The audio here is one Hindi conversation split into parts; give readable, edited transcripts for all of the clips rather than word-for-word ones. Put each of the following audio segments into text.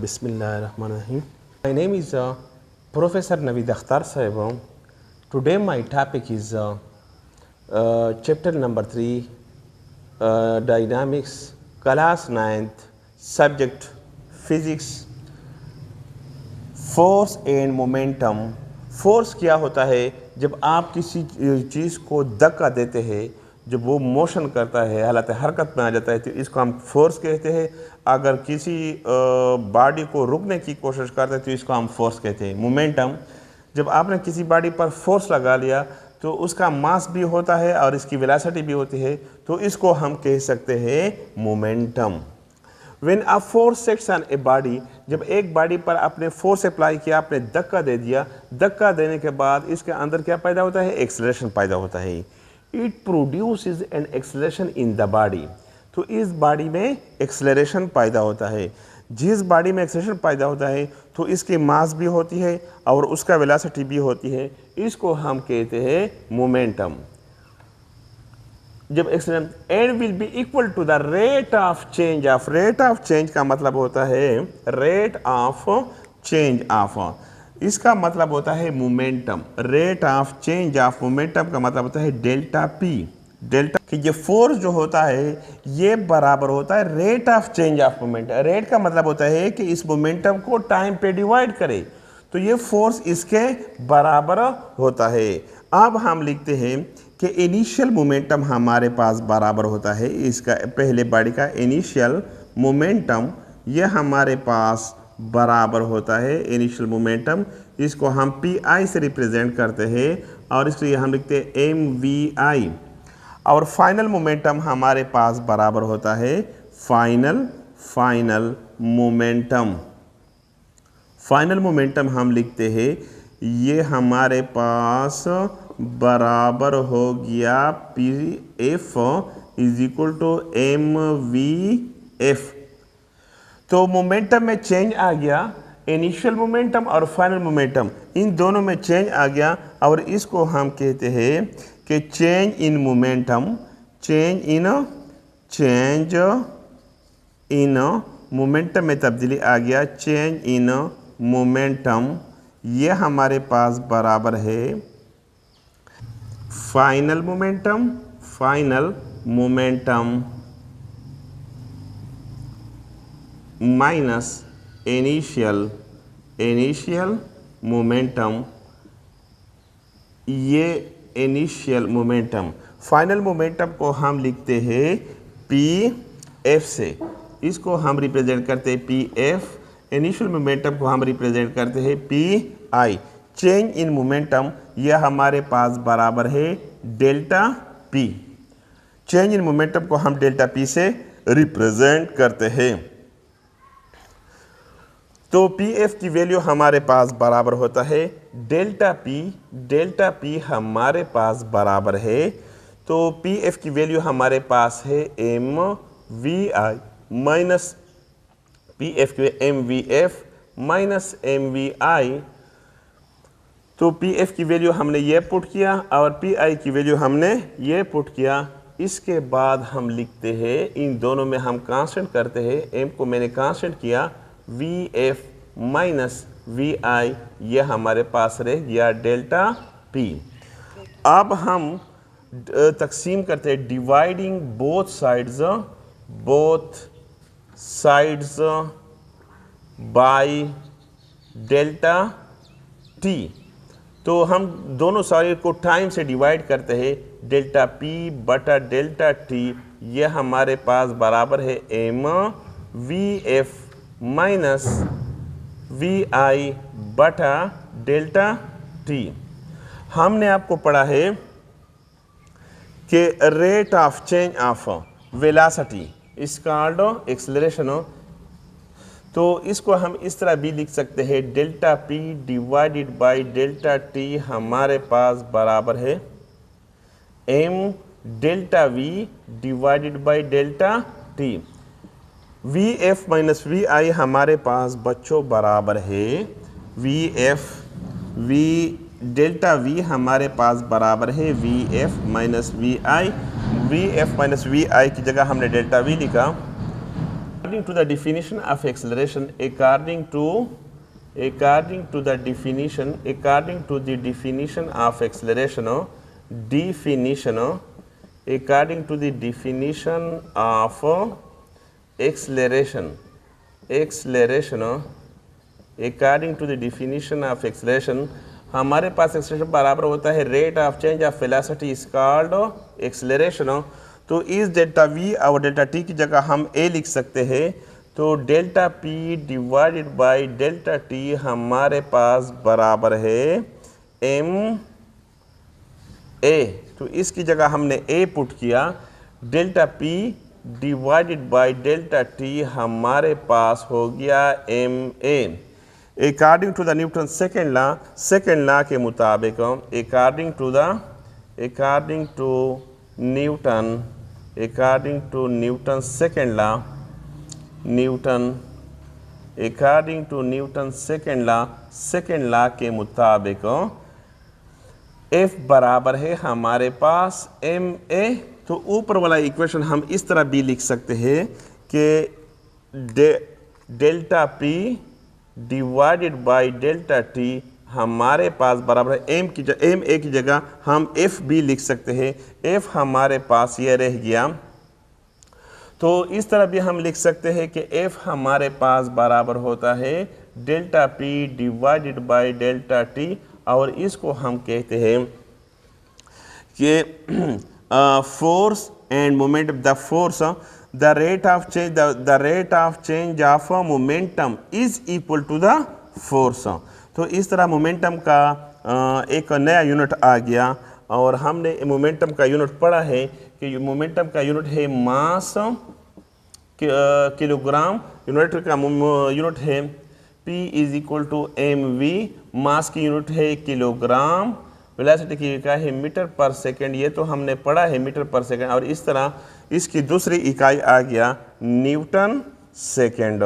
Bismillahirrahmanirrahim. My name is Professor Naveed Akhtar Sahib. Today my topic is chapter number 3, dynamics, class 9th, subject physics, force and momentum. Force क्या होता है? जब आप किसी चीज़ को धक्का देते हैं, जब वो मोशन करता है, हालत हरकत में आ जाता है, तो इसको हम फोर्स कहते हैं। अगर किसी बॉडी को रुकने की कोशिश करते हैं तो इसको हम फोर्स कहते हैं। मोमेंटम, जब आपने किसी बॉडी पर फोर्स लगा लिया तो उसका मास भी होता है और इसकी वेलोसिटी भी होती है, तो इसको हम कह सकते हैं momentum. When a force acts on a body, जब एक बॉडी पर आपने फोर्स अप्लाई किया, आपने धक्का दे दिया, धक्का देने के बाद इसके अंदर क्या पैदा होता है? एक्सेलरेशन पैदा होता है। It produces an acceleration in the body. तो इस बॉडी में एक्सेलरेशन पैदा होता है। जिस बॉडी में एक्सेलरेशन पैदा होता है तो इसकी मास भी होती है और उसका वेलोसिटी भी होती है। इसको हम कहते हैं मोमेंटम। जब acceleration and will be equal to the rate of change of, rate of change का मतलब होता है रेट ऑफ चेंज ऑफ, इसका मतलब होता है momentum. Rate of change of momentum का मतलब होता है डेल्टा पी। डेल्टा कि ये फोर्स जो होता है ये बराबर होता है rate of change of momentum. Rate का मतलब होता है कि इस मोमेंटम को टाइम पे डिवाइड करे, तो ये फोर्स इसके बराबर होता है। अब हम लिखते हैं कि इनिशियल मोमेंटम हमारे पास बराबर होता है, इसका पहले बॉडी का इनिशियल मोमेंटम ये हमारे पास बराबर होता है इनिशियल मोमेंटम। इसको हम पी आई से रिप्रेजेंट करते हैं और इसलिए हम लिखते हैं एम वी आई। और फाइनल मोमेंटम हमारे पास बराबर होता है फाइनल मोमेंटम। फाइनल मोमेंटम हम लिखते हैं ये हमारे पास बराबर हो गया P F is equal to M V F. तो मोमेंटम में चेंज आ गया, इनिशियल मोमेंटम और फाइनल मोमेंटम इन दोनों में चेंज आ गया और इसको हम कहते हैं कि change in momentum. Change in momentum में तब्दीली आ गया, चेंज इन मोमेंटम ये हमारे पास बराबर है final momentum minus initial momentum. ये इनिशियल मोमेंटम, फाइनल मोमेंटम को हम लिखते हैं पी एफ से, इसको हम रिप्रेजेंट करते हैं पी एफ। इनिशियल मोमेंटम को हम रिप्रेजेंट करते हैं P I. Change in momentum यह हमारे पास बराबर है delta P. Change in momentum को हम डेल्टा पी से रिप्रेजेंट करते हैं। तो पी एफ की वैल्यू हमारे पास बराबर होता है डेल्टा पी। डेल्टा पी हमारे पास बराबर है, तो पी एफ की वैल्यू हमारे पास है M V I minus P F के M V F minus M V I. तो पी एफ की वैल्यू हमने ये पुट किया और पी आई की वैल्यू हमने ये पुट किया। इसके बाद हम लिखते हैं, इन दोनों में हम कांस्टेंट करते हैं। एम को मैंने कांस्टेंट किया, वी एफ माइनस वी आई ये हमारे पास रह गया डेल्टा पी। अब हम तकसीम करते हैं, dividing both sides by delta T. तो हम दोनों साइड को टाइम से डिवाइड करते हैं, डेल्टा पी बटा डेल्टा टी ये हमारे पास बराबर है M V F minus V I बटा डेल्टा टी। हमने आपको पढ़ा है कि rate of change of velocity is called acceleration. तो इसको हम इस तरह भी लिख सकते हैं, delta P divided by delta T हमारे पास बराबर है M delta V divided by delta T. V F minus V I हमारे पास बच्चों बराबर है वी डेल्टा वी हमारे पास बराबर है V F minus V I. V F minus V I की जगह हमने डेल्टा वी लिखा। to the definition of acceleration, according to the definition of acceleration, according to the definition of acceleration, according to the definition of acceleration, हमारे पास एक्सेलरेशन बराबर होता है rate of change of velocity is called acceleration. तो इस डेल्टा वी और डेल्टा टी की जगह हम ए लिख सकते हैं। तो delta P divided by delta T हमारे पास बराबर है एम ए। तो इसकी जगह हमने ए पुट किया। Delta P divided by delta T हमारे पास हो गया M A. According to the Newton second law के मुताबिक, according to Newton second law के मुताबिक F बराबर है हमारे पास एम ए। तो ऊपर वाला इक्वेशन हम इस तरह भी लिख सकते हैं कि delta P divided by delta T हमारे पास बराबर है एम ए की जगह हम एफ भी लिख सकते हैं। एफ हमारे पास ये रह गया। तो इस तरह भी हम लिख सकते हैं कि एफ हमारे पास बराबर होता है delta P divided by delta T, और इसको हम कहते हैं कि force end moment the force the rate of change of momentum is equal to the force। तो इस तरह मोमेंटम का एक नया यूनिट आ गया, और हमने मोमेंटम का यूनिट पढ़ा है कि मोमेंटम का यूनिट है मास किलोग्राम। यूनिट का यूनिट है P is equal to M V. Mass की यूनिट है किलोग्राम। वेलोसिटी की इकाई है मीटर पर सेकेंड। ये तो हमने पढ़ा है मीटर पर सेकेंड। और इस तरह इसकी दूसरी इकाई आ गया न्यूटन सेकेंड।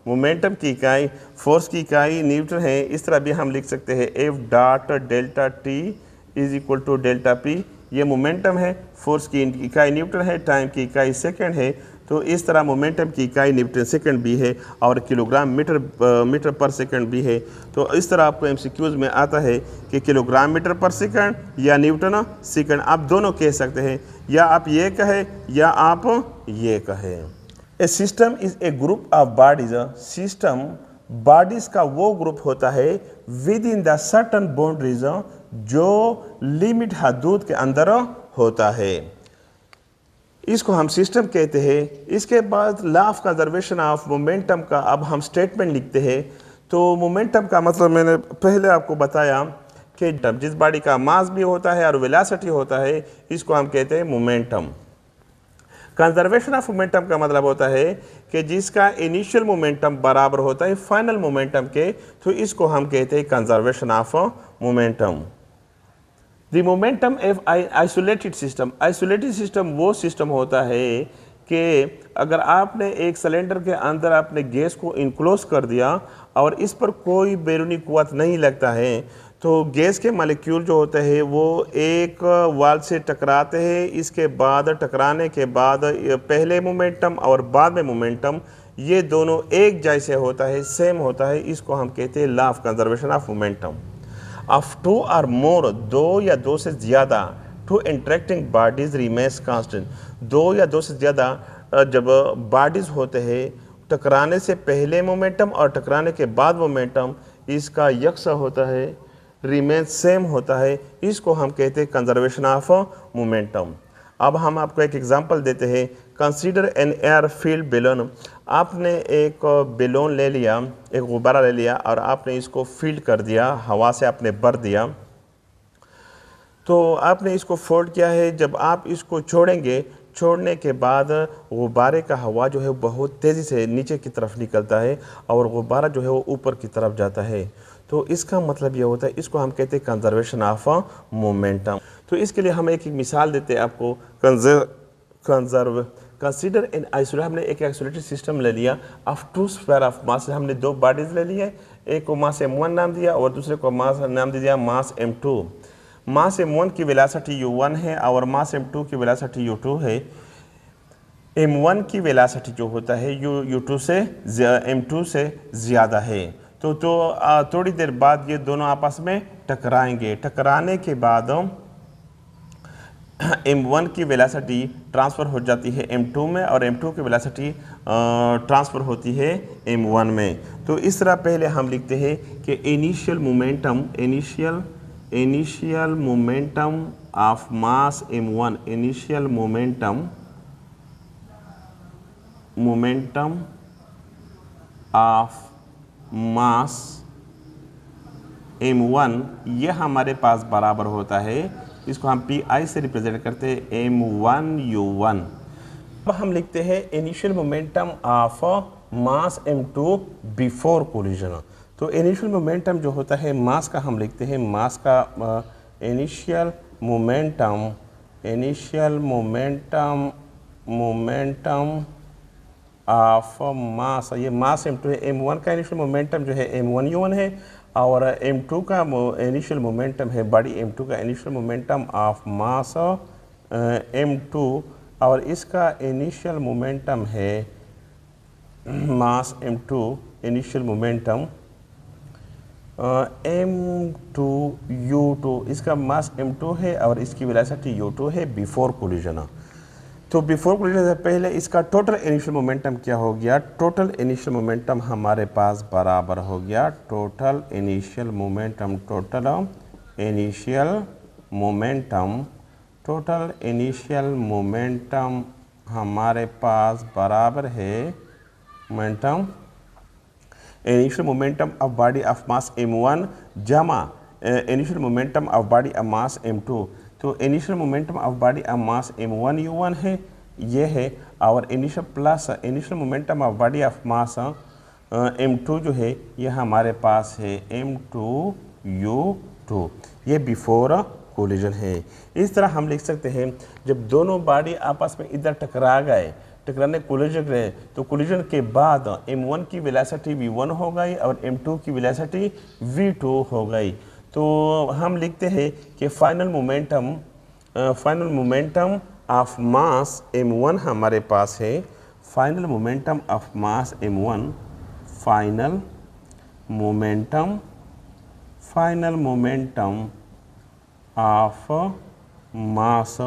मोमेंटम की इकाई, फोर्स की इकाई न्यूटन है। इस तरह भी हम लिख सकते हैं F dot delta T is equal to delta P. ये मोमेंटम है, फोर्स की इकाई न्यूटन है, टाइम की इकाई सेकेंड है। तो इस तरह मोमेंटम की इकाई न्यूटन सेकंड भी है और किलोग्राम मीटर पर सेकंड भी है। तो इस तरह आपको एमसीक्यूज में आता है कि किलोग्राम मीटर पर सेकंड या न्यूटन सेकंड, आप दोनों कह सकते हैं, या आप ये कहें या आप ये कहें। A system is a group of bodies. System bodies का वो ग्रुप होता है within the certain boundaries, जो लिमिट हदूद के अंदर होता है, इसको हम सिस्टम कहते हैं। इसके बाद law of conservation of momentum का अब हम स्टेटमेंट लिखते हैं। तो मोमेंटम का मतलब मैंने पहले आपको बताया कि जिस बॉडी का मास भी होता है और वेलोसिटी होता है, इसको हम कहते हैं मोमेंटम। कंजर्वेशन ऑफ मोमेंटम का मतलब होता है कि जिसका इनिशियल मोमेंटम बराबर होता है फाइनल मोमेंटम के, तो इसको हम कहते हैं conservation of momentum. The momentum of isolated system वो सिस्टम होता है कि अगर आपने एक सिलेंडर के अंदर आपने गैस को इनक्लोज कर दिया और इस पर कोई बैरूनी कुव्वत नहीं लगता है, तो गैस के मॉलिक्यूल जो होते हैं वो एक वाल से टकराते हैं। इसके बाद टकराने के बाद पहले मोमेंटम और बाद में मोमेंटम ये दोनों एक जैसे होता है, सेम होता है। इसको हम कहते हैं law of conservation of momentum. Of two और मोर, दो या दो से ज़्यादा, two interacting bodies remains constant. दो या दो से ज़्यादा जब बॉडीज़ होते हैं, टकराने से पहले मोमेंटम और टकराने के बाद मोमेंटम इसका यकसा होता है, रिमेन सेम होता है। इसको हम कहते हैं कंजर्वेशन ऑफ मोमेंटम। अब हम आपको एक एग्जांपल देते हैं। Consider N air field balloon. आपने एक बैलून ले लिया, एक गुब्बारा ले लिया और आपने इसको फील्ड कर दिया, हवा से आपने भर दिया। तो आपने इसको फोल्ड किया है। जब आप इसको छोड़ेंगे, छोड़ने के बाद गुब्बारे का हवा जो है बहुत तेज़ी से नीचे की तरफ निकलता है और गुब्बारा जो है वो ऊपर की तरफ जाता है। तो इसका मतलब ये होता है, इसको हम कहते हैं कंजर्वेशन ऑफ मोमेंटम। तो इसके लिए हम एक मिसाल देते हैं आपको। कंसीडर इन आइसोलेट, हमने एक आइसोलेटेड सिस्टम ले लिया of two sphere of mass. हमने दो बॉडीज़ ले लिए, एक को मास m1 नाम दिया और दूसरे को मास नाम दे दिया मास m2। मास m1 की वेलोसिटी u1 है और मास m2 की वेलोसिटी u2 है। m1 की वेलासिटी जो होता है u2 से m2 से ज़्यादा है। तो थोड़ी देर बाद ये दोनों आपस में टकराएंगे। टकराने के बाद m1 की वेलासिटी ट्रांसफ़र हो जाती है m2 में और m2 की वेलासिटी ट्रांसफ़र होती है m1 में। तो इस तरह पहले हम लिखते हैं कि initial momentum of mass m1, initial momentum of mass m1 ये हमारे पास बराबर होता है, इसको हम pi से रिप्रेजेंट करते हैं m1u1। अब हम लिखते हैं initial momentum of mass m2 before collision. तो इनिशियल मोमेंटम जो होता है मास का, हम लिखते हैं मास का इनिशियल मोमेंटम ऑफ मास, ये मास m2 है। m1 का इनिशियल मोमेंटम जो है m1u1 है और m2 का इनिशियल मोमेंटम है, बॉडी m2 का initial momentum of mass m2 और इसका इनिशियल मोमेंटम है मास m2, इनिशियल मोमेंटम m2u2, इसका मास m2 है और इसकी वेलोसिटी u2 है बिफोर कोलिजन। तो बिफोर कोलिजन से पहले इसका टोटल इनिशियल मोमेंटम क्या हो गया? टोटल इनिशियल मोमेंटम हमारे पास बराबर हो गया टोटल इनिशियल मोमेंटम हमारे पास बराबर है initial momentum of body of mass m1 जमा initial momentum of body of mass m2। तो initial momentum of body of mass m1u1 है, ये है, और initial momentum of body of mass m2 जो है ये हमारे पास है m2u2, ये बिफोर कोलिजन है। इस तरह हम लिख सकते हैं जब दोनों बॉडी आपस में इधर टकरा गए, टकराने कोलिजन गए, तो कोलिजन के बाद m1 की वेलोसिटी v1 हो गई और m2 की वेलोसिटी v2 हो गई। तो हम लिखते हैं कि final momentum of mass m1 हमारे पास है, final momentum of mass m1, final momentum of mass,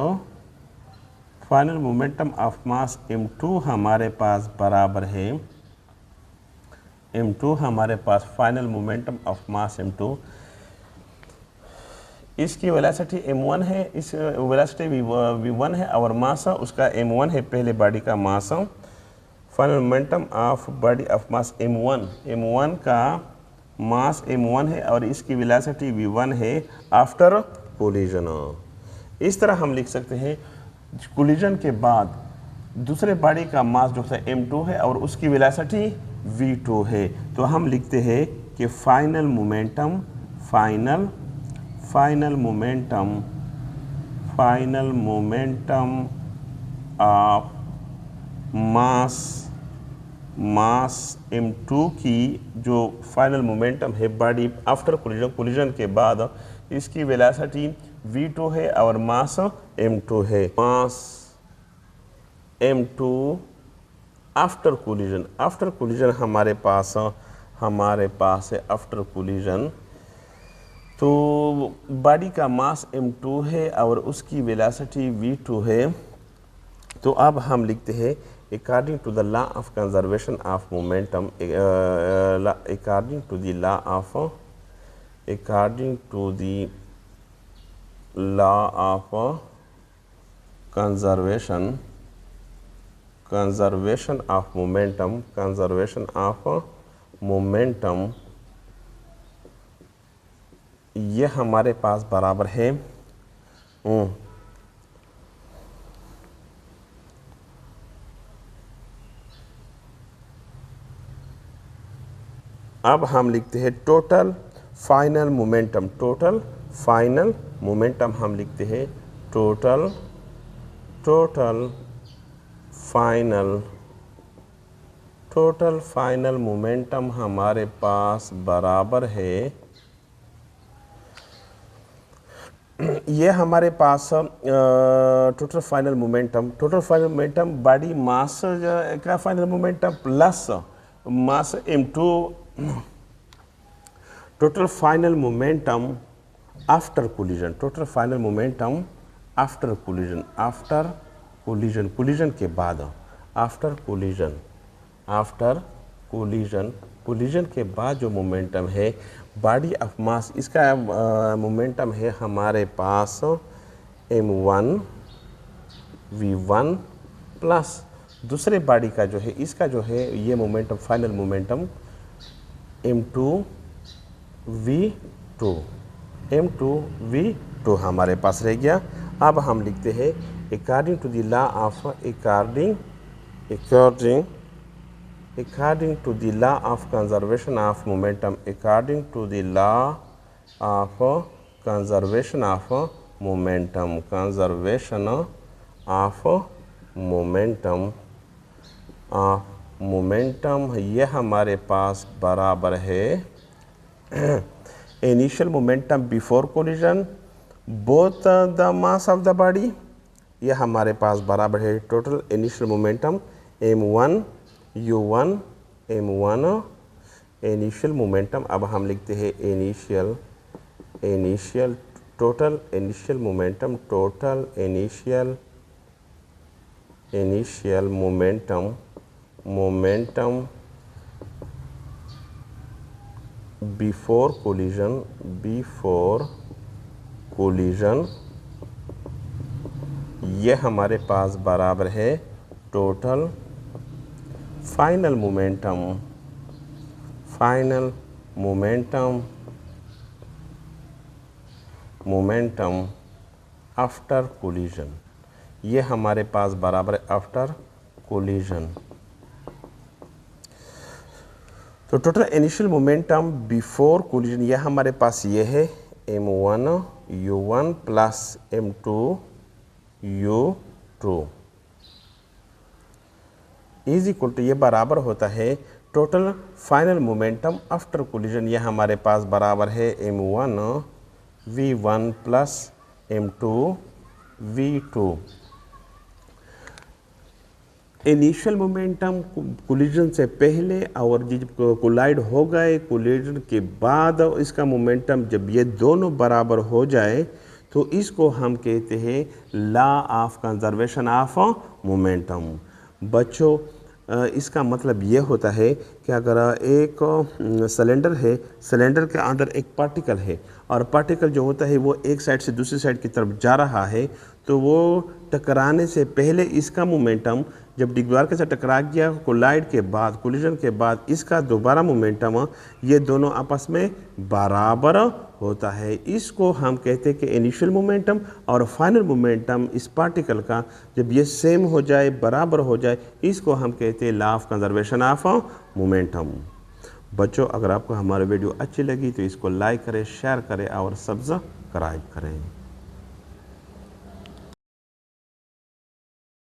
final momentum of mass m2 हमारे पास बराबर है m2 हमारे पास final momentum of mass m2, इसकी वेलोसिटी m1 है, इस वेलोसिटी v1 है और मास उसका m1 है, पहले बॉडी का mass. Final momentum of body of mass m1 का मास m1 है और इसकी वेलोसिटी v1 है आफ्टर कोलिजन। इस तरह हम लिख सकते हैं कोलिजन के बाद दूसरे बॉडी का मास जो है m2 है और उसकी वेलोसिटी v2 है। तो हम लिखते हैं कि final momentum of mass m2 की जो फाइनल मोमेंटम है बॉडी आफ्टर कोलिजन के बाद, इसकी वेलोसिटी v2 है और मास m2 है। मास m2 आफ्टर कोलिजन हमारे पास है आफ्टर कोलिजन। तो बॉडी का मास m2 है और उसकी वेलोसिटी v2 है। तो अब हम लिखते हैं according to the law of conservation of momentum, according to the law of conservation of momentum, ये हमारे पास बराबर है अब हम लिखते हैं टोटल फाइनल मोमेंटम हम लिखते हैं टोटल फाइनल मोमेंटम हमारे पास बराबर है ये हमारे पास total final momentum body mass का final momentum plus mass m2 total final momentum after collision collision के बाद कोलिजन के बाद जो मोमेंटम है बॉडी ऑफ मास, इसका मोमेंटम है हमारे पास m1 v1 प्लस दूसरे बॉडी का जो है इसका जो है ये momentum final momentum m2 v2 हमारे पास रह गया। अब हम लिखते हैं according to the law of according to the law of conservation of momentum ये हमारे पास बराबर है initial momentum before collision both the mass of the body, ये हमारे पास बराबर है total initial momentum m1 u1 m1 initial momentum. अब हम लिखते हैं total initial momentum before collision ये हमारे पास बराबर है total final momentum after collision, ये हमारे पास बराबर है आफ्टर कोलिजन। तो total initial momentum before collision ये हमारे पास ये है m1 u1 plus m2 u2 is equal to ये बराबर होता है total final momentum after collision, ये हमारे पास बराबर है m1 v1 plus m2 v2। Initial momentum collision से पहले और जब कोलाइड हो गए कोलिजन के बाद इसका मोमेंटम जब ये दोनों बराबर हो जाए तो इसको हम कहते हैं law of conservation of momentum. बच्चों इसका मतलब ये होता है कि अगर एक सिलेंडर है, सिलेंडर के अंदर एक पार्टिकल है और पार्टिकल जो होता है वो एक साइड से दूसरी साइड की तरफ जा रहा है, तो वो टकराने से पहले इसका मोमेंटम जब दीवार के साथ टकरा गया कोलाइड के बाद कोलिजन के बाद इसका दोबारा मोमेंटम ये दोनों आपस में बराबर होता है। इसको हम कहते हैं कि इनिशियल मोमेंटम और फाइनल मोमेंटम इस पार्टिकल का जब ये सेम हो जाए बराबर हो जाए इसको हम कहते हैं law of conservation of momentum. बच्चों अगर आपको हमारी वीडियो अच्छी लगी तो इसको लाइक करें, शेयर करें और सब्सक्राइब करें।